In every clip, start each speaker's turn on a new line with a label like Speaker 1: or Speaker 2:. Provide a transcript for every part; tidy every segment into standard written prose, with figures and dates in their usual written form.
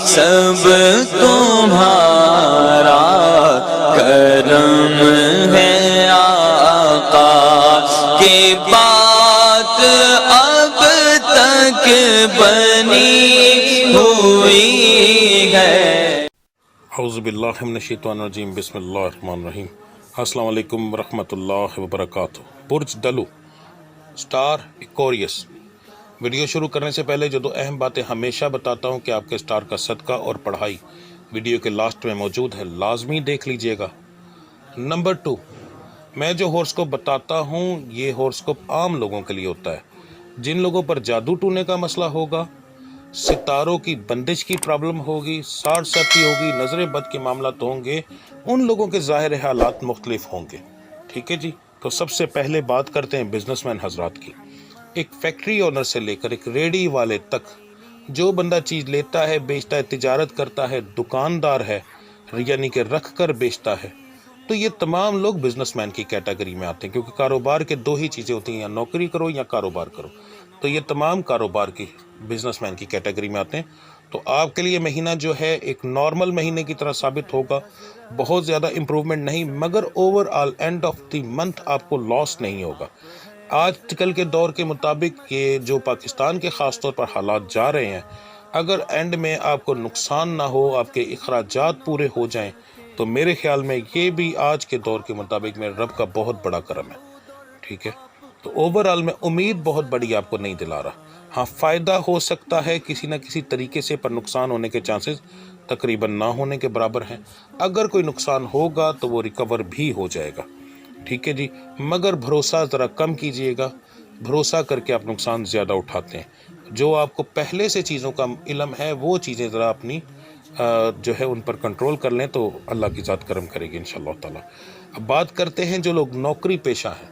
Speaker 1: سب تمہارا کرم ہے آقا کی بات اب تک بنی ہوئی ہے۔
Speaker 2: اعوذ باللہ من الشیطان الرجیم، بسم اللہ الرحمن الرحیم۔ السلام علیکم ورحمۃ اللہ وبرکاتہ۔ برج ڈلو، سٹار ایکوریس۔ ویڈیو شروع کرنے سے پہلے جو دو اہم باتیں ہمیشہ بتاتا ہوں کہ آپ کے سٹار کا صدقہ اور پڑھائی ویڈیو کے لاسٹ میں موجود ہے، لازمی دیکھ لیجئے گا۔ نمبر 2، میں جو ہورسکوپ بتاتا ہوں یہ ہورسکوپ عام لوگوں کے لیے ہوتا ہے۔ جن لوگوں پر جادو ٹونے کا مسئلہ ہوگا، ستاروں کی بندش کی پرابلم ہوگی، ساڑھ ساتی ہوگی، نظر بد کے معاملات ہوں گے، ان لوگوں کے ظاہر حالات مختلف ہوں گے۔ ٹھیک ہے جی، تو سب سے پہلے بات کرتے ہیں بزنس مین حضرات کی۔ ایک فیکٹری اونر سے لے کر ایک ریڈی والے تک جو بندہ چیز لیتا ہے، بیچتا ہے، تجارت کرتا ہے، دکاندار ہے، یعنی کہ رکھ کر بیچتا ہے، تو یہ تمام لوگ بزنس مین کی کیٹیگری میں آتے ہیں، کیونکہ کاروبار کے دو ہی چیزیں ہوتی ہیں، یا نوکری کرو یا کاروبار کرو۔ تو یہ تمام کاروبار کی بزنس مین کی کیٹیگری میں آتے ہیں۔ تو آپ کے لیے مہینہ جو ہے ایک نارمل مہینے کی طرح ثابت ہوگا، بہت زیادہ امپروومنٹ نہیں، مگر over all and of the month آپ کو لاس نہیں ہوگا۔ آج کل کے دور کے مطابق یہ جو پاکستان کے خاص طور پر حالات جا رہے ہیں، اگر اینڈ میں آپ کو نقصان نہ ہو، آپ کے اخراجات پورے ہو جائیں، تو میرے خیال میں یہ بھی آج کے دور کے مطابق میرے رب کا بہت بڑا کرم ہے۔ ٹھیک ہے، تو اوورآل میں امید بہت بڑی آپ کو نہیں دلا رہا۔ ہاں، فائدہ ہو سکتا ہے کسی نہ کسی طریقے سے، پر نقصان ہونے کے چانسز تقریباً نہ ہونے کے برابر ہیں۔ اگر کوئی نقصان ہوگا تو وہ ریکور بھی ہو جائے گا۔ ٹھیک ہے جی، مگر بھروسہ ذرا کم کیجئے گا، بھروسہ کر کے آپ نقصان زیادہ اٹھاتے ہیں۔ جو آپ کو پہلے سے چیزوں کا علم ہے وہ چیزیں ذرا اپنی جو ہے ان پر کنٹرول کر لیں تو اللہ کی ذات کرم کرے گی انشاءاللہ تعالی۔ اب بات کرتے ہیں جو لوگ نوکری پیشہ ہیں،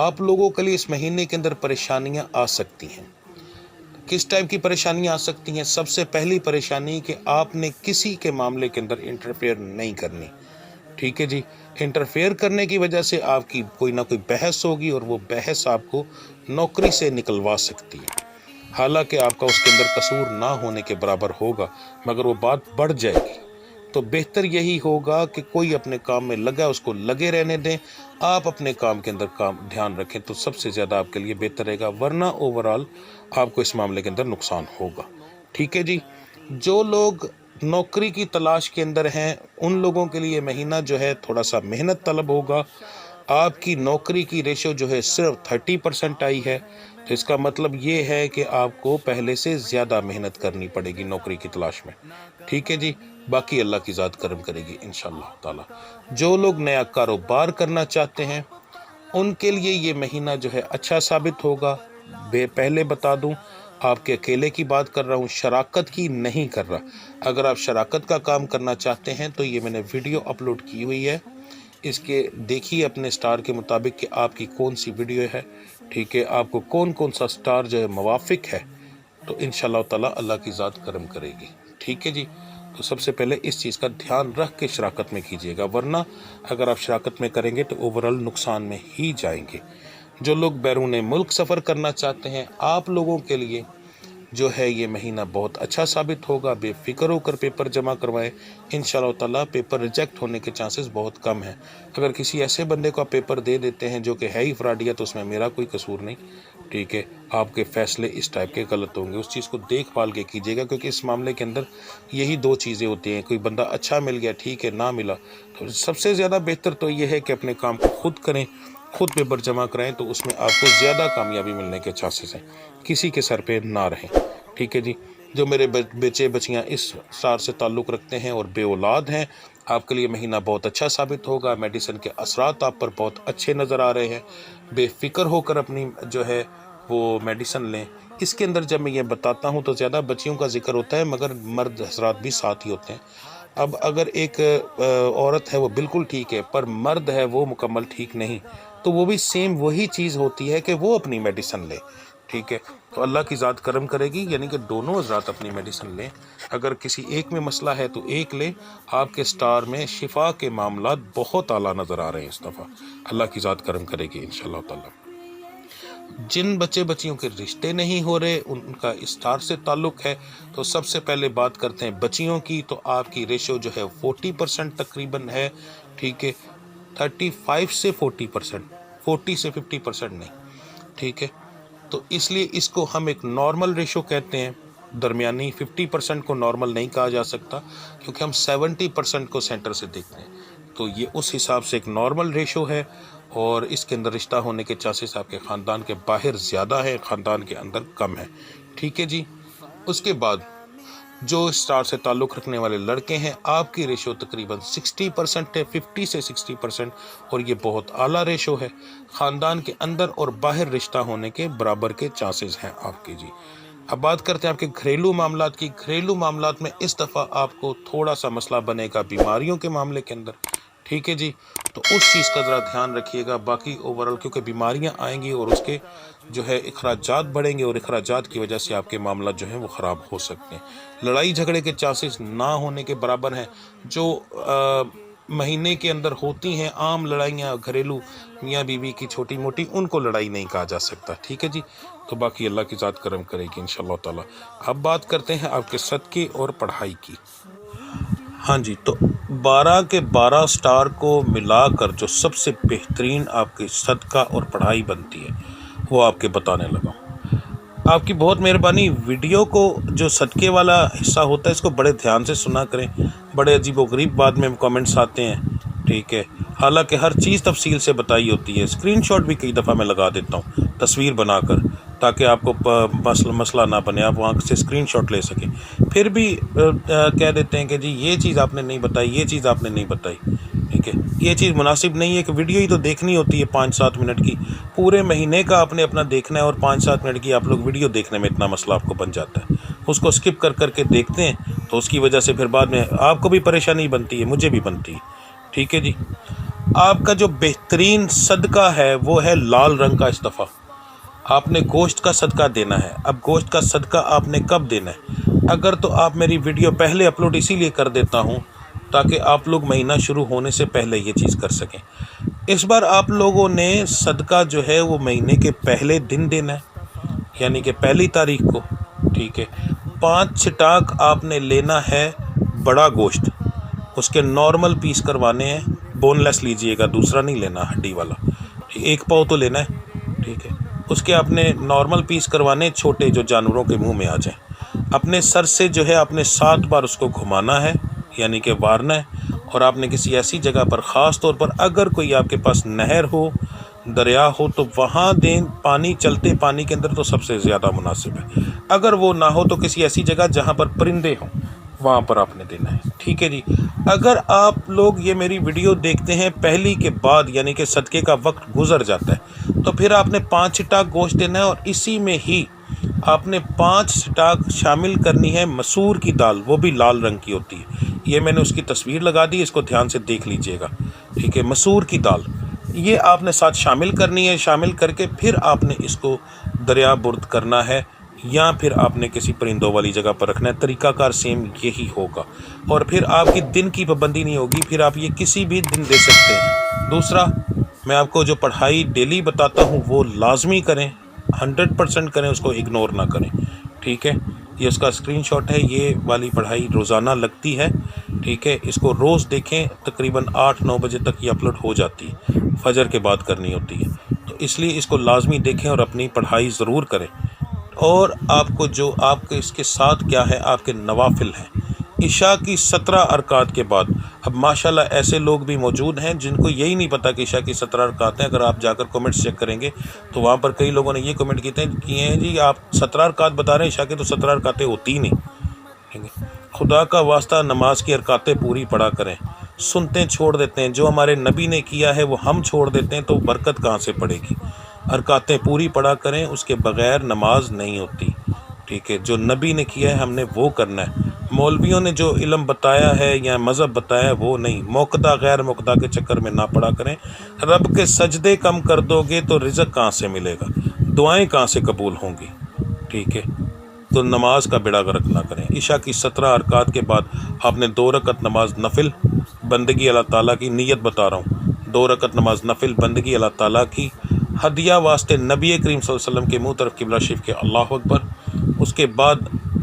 Speaker 2: آپ لوگوں کے لیے اس مہینے کے اندر پریشانیاں آ سکتی ہیں۔ کس ٹائپ کی پریشانیاں آ سکتی ہیں؟ سب سے پہلی پریشانی کہ آپ نے کسی کے معاملے کے اندر انٹرفیئر نہیں کرنی۔ ٹھیک ہے جی، انٹرفیئر کرنے کی وجہ سے آپ کی کوئی نہ کوئی بحث ہوگی، اور وہ بحث آپ کو نوکری سے نکلوا سکتی ہے۔ حالانکہ آپ کا اس کے اندر قصور نہ ہونے کے برابر ہوگا، مگر وہ بات بڑھ جائے گی۔ تو بہتر یہی ہوگا کہ کوئی اپنے کام میں لگا اس کو لگے رہنے دیں، آپ اپنے کام کے اندر دھیان رکھیں تو سب سے زیادہ آپ کے لیے بہتر رہے گا، ورنہ اوورآل آپ کو اس معاملے کے اندر نقصان ہوگا۔ ٹھیک ہے جی، جو لوگ نوکری کی تلاش کے اندر ہیں ان لوگوں کے لیے مہینہ جو ہے تھوڑا سا محنت طلب ہوگا۔ آپ کی نوکری کی ریشو جو ہے صرف 30% آئی ہے، تو اس کا مطلب یہ ہے کہ آپ کو پہلے سے زیادہ محنت کرنی پڑے گی نوکری کی تلاش میں۔ ٹھیک ہے جی، باقی اللہ کی ذات کرم کرے گی انشاءاللہ تعالی۔ جو لوگ نیا کاروبار کرنا چاہتے ہیں ان کے لیے یہ مہینہ جو ہے اچھا ثابت ہوگا۔ پہلے بتا دوں، آپ کے اکیلے کی بات کر رہا ہوں، شراکت کی نہیں کر رہا۔ اگر آپ شراکت کا کام کرنا چاہتے ہیں تو یہ میں نے ویڈیو اپلوڈ کی ہوئی ہے، اس کے دیکھیے اپنے سٹار کے مطابق کہ آپ کی کون سی ویڈیو ہے۔ ٹھیک ہے، آپ کو کون کون سا سٹار جو ہے موافق ہے، تو انشاءاللہ تعالی اللہ کی ذات کرم کرے گی۔ ٹھیک ہے جی، تو سب سے پہلے اس چیز کا دھیان رکھ کے شراکت میں کیجیے گا، ورنہ اگر آپ شراکت میں کریں گے تو اوورآل نقصان میں ہی جائیں گے۔ جو لوگ بیرون ملک سفر کرنا چاہتے ہیں، آپ لوگوں کے لیے جو ہے یہ مہینہ بہت اچھا ثابت ہوگا۔ بے فکر ہو کر پیپر جمع کروائیں، انشاءاللہ تعالی پیپر ریجیکٹ ہونے کے چانسز بہت کم ہیں۔ اگر کسی ایسے بندے کو آپ پیپر دے دیتے ہیں جو کہ ہے ہی فراڈیا، تو اس میں میرا کوئی قصور نہیں۔ ٹھیک ہے، آپ کے فیصلے اس ٹائپ کے غلط ہوں گے، اس چیز کو دیکھ بھال کے کیجیے گا، کیونکہ اس معاملے کے اندر یہی دو چیزیں ہوتی ہیں، کوئی بندہ اچھا مل گیا ٹھیک ہے، نہ ملا تو سب سے زیادہ بہتر تو یہ ہے کہ اپنے کام کو خود کریں، خود پیپر جمع کرائیں، تو اس میں آپ کو زیادہ کامیابی ملنے کے چانسز ہیں، کسی کے سر پہ نہ رہیں۔ ٹھیک ہے جی، جو میرے بچے بچیاں اس سٹار سے تعلق رکھتے ہیں اور بے اولاد ہیں، آپ کے لیے مہینہ بہت اچھا ثابت ہوگا۔ میڈیسن کے اثرات آپ پر بہت اچھے نظر آ رہے ہیں، بے فکر ہو کر اپنی جو ہے وہ میڈیسن لیں۔ اس کے اندر جب میں یہ بتاتا ہوں تو زیادہ بچیوں کا ذکر ہوتا ہے، مگر مرد حضرات بھی ساتھ ہی ہوتے ہیں۔ اب اگر ایک عورت ہے وہ بالکل ٹھیک ہے، پر مرد ہے وہ مکمل ٹھیک نہیں، تو وہ بھی سیم وہی چیز ہوتی ہے کہ وہ اپنی میڈیسن لے۔ ٹھیک ہے، تو اللہ کی ذات کرم کرے گی، یعنی کہ دونوں حضرات اپنی میڈیسن لیں۔ اگر کسی ایک میں مسئلہ ہے تو ایک لیں، آپ کے سٹار میں شفا کے معاملات بہت اعلیٰ نظر آ رہے ہیں اس دفعہ، اللہ کی ذات کرم کرے گی انشاءاللہ تعالی۔ جن بچے بچیوں کے رشتے نہیں ہو رہے ان کا اسٹار سے تعلق ہے، تو سب سے پہلے بات کرتے ہیں بچیوں کی، تو آپ کی ریشو جو ہے 40% تقریباً ہے، ٹھیک ہے، 35 سے 40%، 40 سے 50% نہیں، ٹھیک ہے۔ تو اس لیے اس کو ہم ایک نارمل ریشو کہتے ہیں، درمیانی 50% کو نارمل نہیں کہا جا سکتا، کیونکہ ہم 70% کو سینٹر سے دیکھتے ہیں، تو یہ اس حساب سے ایک نارمل ریشو ہے، اور اس کے اندر رشتہ ہونے کے چانسز آپ کے خاندان کے باہر زیادہ ہے، خاندان کے اندر کم ہے، ٹھیک ہے جی۔ اس کے بعد جو اسٹار سے تعلق رکھنے والے لڑکے ہیں، آپ کی ریشو تقریباً 60% ہے، 50 سے 60%، اور یہ بہت اعلیٰ ریشو ہے، خاندان کے اندر اور باہر رشتہ ہونے کے برابر کے چانسز ہیں آپ کے جی۔ اب بات کرتے ہیں آپ کے گھریلو معاملات کی۔ گھریلو معاملات میں اس دفعہ آپ کو تھوڑا سا مسئلہ بنے گا بیماریوں کے معاملے کے اندر، ٹھیک ہے جی، تو اس چیز کا ذرا دھیان رکھیے گا۔ باقی اوورال کیونکہ بیماریاں آئیں گی اور اس کے جو ہے اخراجات بڑھیں گے، اور اخراجات کی وجہ سے آپ کے معاملات جو ہیں وہ خراب ہو سکتے ہیں۔ لڑائی جھگڑے کے چانسز نہ ہونے کے برابر ہیں۔ جو مہینے کے اندر ہوتی ہیں عام لڑائیاں گھریلو میاں بیوی کی چھوٹی موٹی، ان کو لڑائی نہیں کہا جا سکتا، ٹھیک ہے جی۔ تو باقی اللہ کی ذات کرم کرے گی انشاءاللہ تعالی۔ اب بات کرتے ہیں آپ کے صدقے اور پڑھائی کی۔ ہاں جی، تو 12 کے 12 سٹار کو ملا کر جو سب سے بہترین آپ کی صدقہ اور پڑھائی بنتی ہے وہ آپ کے بتانے لگا ہوں۔ آپ کی بہت مہربانی، ویڈیو کو جو صدقے والا حصہ ہوتا ہے اس کو بڑے دھیان سے سنا کریں۔ بڑے عجیب و غریب بعد میں کامنٹس آتے ہیں، ٹھیک ہے، حالانکہ ہر چیز تفصیل سے بتائی ہوتی ہے۔ اسکرین شاٹ بھی کئی دفعہ میں لگا دیتا ہوں تصویر بنا کر، تاکہ آپ کو مسئلہ نہ بنے، آپ وہاں سے اسکرین شاٹ لے سکیں۔ پھر بھی کہہ دیتے ہیں کہ جی یہ چیز آپ نے نہیں بتائی، یہ چیز آپ نے نہیں بتائی، ٹھیک ہے، یہ چیز مناسب نہیں ہے کہ ویڈیو ہی تو دیکھنی ہوتی ہے 5-7 منٹ کی، پورے مہینے کا آپ نے اپنا دیکھنا ہے، اور 5-7 منٹ کی آپ لوگ ویڈیو دیکھنے میں اتنا مسئلہ آپ کو بن جاتا ہے، اس کو اسکپ کر کے دیکھتے ہیں، تو اس کی وجہ سے پھر بعد میں آپ کو بھی پریشانی بنتی ہے، مجھے بھی بنتی ہے، ٹھیک ہے جی۔ آپ کا جو بہترین صدقہ ہے وہ ہے لال رنگ کا استعفیٰ۔ آپ نے گوشت کا صدقہ دینا ہے۔ اب گوشت کا صدقہ آپ نے کب دینا ہے؟ اگر تو آپ میری ویڈیو پہلے اپلوڈ اسی لیے کر دیتا ہوں تاکہ آپ لوگ مہینہ شروع ہونے سے پہلے یہ چیز کر سکیں۔ اس بار آپ لوگوں نے صدقہ جو ہے وہ مہینے کے پہلے دن دینا ہے، یعنی کہ پہلی تاریخ کو، ٹھیک ہے۔ 5 چھٹاک آپ نے لینا ہے بڑا گوشت، اس کے نارمل پیس کروانے ہیں، بون لیس لیجئے گا، دوسرا نہیں لینا ہڈی والا، 1 پاؤ تو لینا ہے، ٹھیک ہے۔ اس کے آپ نے نارمل پیس کروانے، چھوٹے جو جانوروں کے منہ میں آ جائیں۔ اپنے سر سے جو ہے آپ نے 7 بار اس کو گھمانا ہے، یعنی کہ وارنا ہے، اور آپ نے کسی ایسی جگہ پر، خاص طور پر اگر کوئی آپ کے پاس نہر ہو، دریا ہو، تو وہاں دیں، پانی، چلتے پانی کے اندر تو سب سے زیادہ مناسب ہے۔ اگر وہ نہ ہو تو کسی ایسی جگہ جہاں پر پرندے ہوں، وہاں پر آپ نے دینا ہے، ٹھیک ہے جی۔ اگر آپ لوگ یہ میری ویڈیو دیکھتے ہیں پہلی کے بعد، یعنی کہ صدقے کا وقت گزر جاتا ہے، تو پھر آپ نے 5 چھٹاک گوشت دینا ہے، اور اسی میں ہی آپ نے 5 چھٹاک شامل کرنی ہے مسور کی دال، وہ بھی لال رنگ کی ہوتی ہے۔ یہ میں نے اس کی تصویر لگا دی، اس کو دھیان سے دیکھ لیجئے گا، ٹھیک ہے۔ مسور کی دال یہ آپ نے ساتھ شامل کرنی ہے۔ شامل کر کے پھر آپ نے اس کو دریا برد کرنا ہے، یا پھر آپ نے کسی پرندوں والی جگہ پر رکھنا ہے۔ طریقہ کار سیم یہی ہوگا، اور پھر آپ کی دن کی پابندی نہیں ہوگی، پھر آپ یہ کسی بھی دن دے سکتے ہیں۔ دوسرا، میں آپ کو جو پڑھائی ڈیلی بتاتا ہوں وہ لازمی کریں، 100% کریں، اس کو اگنور نہ کریں، ٹھیک ہے۔ یہ اس کا اسکرین شاٹ ہے، یہ والی پڑھائی روزانہ لگتی ہے، ٹھیک ہے۔ اس کو روز دیکھیں، تقریباً 8-9 بجے تک یہ اپلوڈ ہو جاتی ہے، فجر کے بعد کرنی ہوتی ہے، تو اس لیے اس کو لازمی دیکھیں اور اپنی پڑھائی ضرور کریں۔ اور آپ کو جو آپ کے اس کے ساتھ کیا ہے، آپ کے نوافل ہیں عشاء کی 17 رکعات کے بعد۔ اب ماشاءاللہ ایسے لوگ بھی موجود ہیں جن کو یہی نہیں پتہ کہ عشاء کی 17 رکعات ہیں۔ اگر آپ جا کر کمنٹس چیک کریں گے تو وہاں پر کئی لوگوں نے یہ کمنٹ کیے ہیں جی آپ 17 رکعات بتا رہے ہیں، عشاء کی تو 17 رکعتیں ہوتی ہی نہیں۔ خدا کا واسطہ نماز کی رکعتیں پوری پڑھا کریں۔ سنتے چھوڑ دیتے ہیں، جو ہمارے نبی نے کیا ہے وہ ہم چھوڑ دیتے ہیں، تو برکت کہاں سے پڑے گی؟ رکعتیں پوری پڑھا کریں، اس کے بغیر نماز نہیں ہوتی، ٹھیک ہے۔ جو نبی نے کیا ہے ہم نے وہ کرنا ہے۔ مولویوں نے جو علم بتایا ہے یا مذہب بتایا ہے وہ نہیں۔ موقدہ غیر موقدہ کے چکر میں نہ پڑا کریں۔ رب کے سجدے کم کر دو گے تو رزق کہاں سے ملے گا؟ دعائیں کہاں سے قبول ہوں گی؟ ٹھیک ہے، تو نماز کا بیڑا غرق نہ کریں۔ عشاء کی 17 رکعات کے بعد آپ نے 2 رکعت نماز نفل بندگی اللہ تعالیٰ کی، نیت بتا رہا ہوں، 2 رکعت نماز نفل بندگی اللہ تعالیٰ کی ہدیہ واسطے نبی کریم صلی اللہ علیہ وسلم کے منہ طرف قبلہ شریف کے اللہ اکبر. اس کے بعد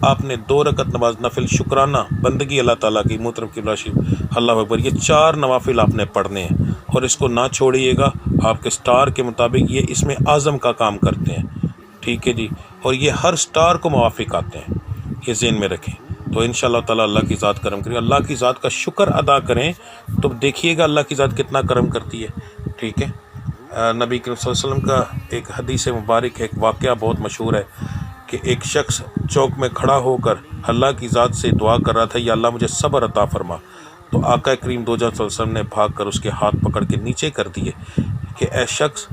Speaker 2: آپ نے 2 رکعت نماز نفل شکرانہ بندگی اللہ تعالیٰ کی منہ طرف قبلہ شریف اللہ اکبر. یہ 4 نوافل آپ نے پڑھنے ہیں اور اس کو نہ چھوڑیے گا. آپ کے سٹار کے مطابق یہ اس میں اعظم کا کام کرتے ہیں. ٹھیک ہے جی. اور یہ ہر سٹار کو موافق آتے ہیں، یہ ذہن میں رکھیں. تو انشاءاللہ تعالیٰ اللہ کی ذات کرم کرے. اللہ کی ذات کا شکر ادا کریں تو دیکھیے گا اللہ کی ذات کتنا کرم کرتی ہے. ٹھیک ہے. نبی کریم صلی اللہ علیہ وسلم کا ایک حدیث مبارک ہے، ایک واقعہ بہت مشہور ہے کہ ایک شخص چوک میں کھڑا ہو کر اللہ کی ذات سے دعا کر رہا تھا، یا اللہ مجھے صبر عطا فرما. تو آقا کریم دو جہاں صلی اللہ علیہ وسلم نے بھاگ کر اس کے ہاتھ پکڑ کے نیچے کر دیے کہ اے شخص،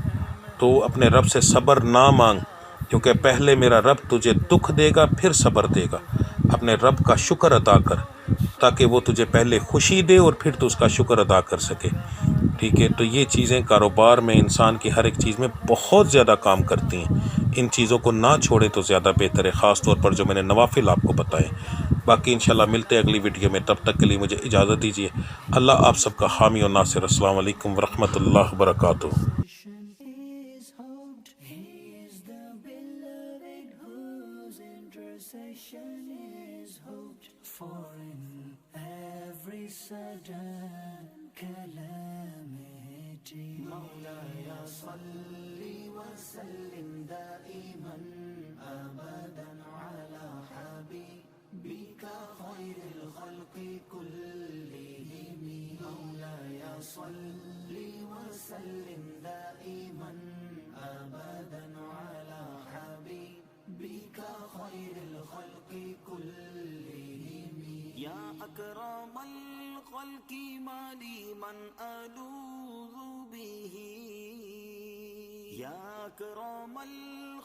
Speaker 2: تو اپنے رب سے صبر نہ مانگ، کیونکہ پہلے میرا رب تجھے دکھ دے گا پھر صبر دے گا. اپنے رب کا شکر ادا کر تاکہ وہ تجھے پہلے خوشی دے اور پھر تو اس کا شکر ادا کر سکے. ٹھیک ہے. تو یہ چیزیں کاروبار میں انسان کی ہر ایک چیز میں بہت زیادہ کام کرتی ہیں. ان چیزوں کو نہ چھوڑے تو زیادہ بہتر ہے، خاص طور پر جو میں نے نوافل آپ کو بتائے. باقی انشاءاللہ ملتے ہیں اگلی ویڈیو میں، تب تک کے لیے مجھے اجازت دیجیے. اللہ آپ سب کا حامی اور ناصر. السلام علیکم ورحمۃ اللہ وبرکاتہ.
Speaker 3: is hoped. He is the beloved whose intercession is hoped for in every sudden calamity. Mawlaya salli wa sallim daiman abadan ala habibika khairil khalqi kullihim. Mawlaya salli wa sallim daiman abadan ala habibika khairil khalqi kullihim. Ya akramal khalqi mali man aludhu bihi. Ya akramal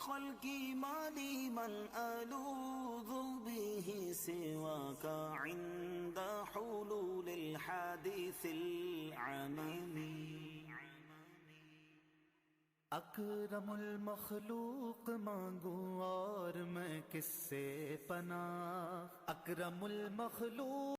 Speaker 3: khalqi mali man aludhu bihi siwaka inda hululil hadithil amami. اکرم المخلوق مانگوں اور میں کس سے پناہ. اکرم المخلوق